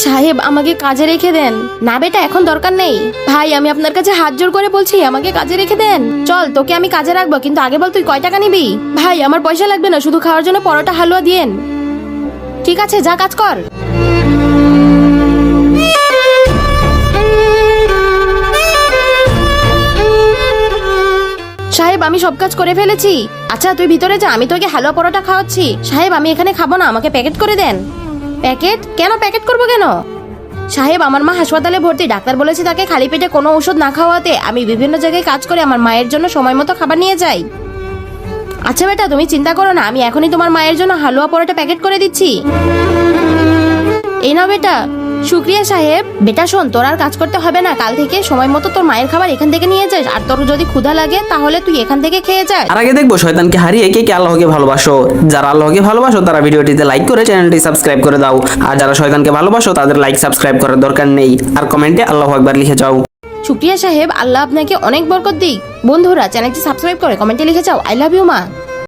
সাহেব আমাকে কাজে রেখে দেন। না বেটা, এখন দরকার নেই। ভাই আমি আপনার কাছে হাত জোর করে বলছি, আমাকে কাজে রেখে দেন। চল, তোকে আমি কাজে রাখবো, কিন্তু আগে বল তুই কয় টাকা নিবি? ভাই আমার পয়সা লাগবে না, শুধু খাওয়ার জন্য পরোটা হালুয়া দিয়েন। ঠিক আছে, যা কাজ কর। সাহেব আমি সব কাজ করে ফেলেছি। আচ্ছা তুই ভিতরে যা, আমি তোকে হালুয়া পরোটা খাওয়াচ্ছি। সাহেব আমি এখানে খাবো না, আমাকে প্যাকেট করে দেন। প্যাকেট? কেন প্যাকেট করবো কেন? সাহেব আমার মা হাসপাতালে ভর্তি, ডাক্তার বলেছে তাকে খালি পেটে কোনো ওষুধ না খাওয়াতে। আমি বিভিন্ন জায়গায় কাজ করে আমার মায়ের জন্য সময় মতো খাবার নিয়ে যাই। আচ্ছা বেটা তুমি চিন্তা করো না, আমি এখনই তোমার মায়ের জন্য হালুয়া পরোটা প্যাকেট করে দিচ্ছি। এই নাও বেটা। শুক্রিয়া সাহেব। বেটা শোন, তোর আর কাজ করতে হবে না, কাল থেকে সময় মতো তোর মায়ের খাবার এখান থেকে নিয়ে যাস। আর তোর যদি ক্ষুধা লাগে তাহলে তুই এখান থেকে খেয়ে যাস। আর আগে দেখবো শয়তানকে হারিয়ে কে কে আল্লাহকে ভালোবাসো। যারা আল্লাহকে ভালোবাসো তারা ভিডিওটিতে লাইক করে চ্যানেলটি সাবস্ক্রাইব করে দাও। আর যারা শয়তানকে ভালোবাসো তাদের লাইক সাবস্ক্রাইব করার দরকার নেই। আর কমেন্টে আল্লাহু আকবার লিখে যাও। শুক্রিয়া সাহেব, আল্লাহ আপনাকে অনেক বরকত দিক। বন্ধুরা চ্যানেলটি সাবস্ক্রাইব করে কমেন্টে লিখে যাও আই লাভ ইউ মা।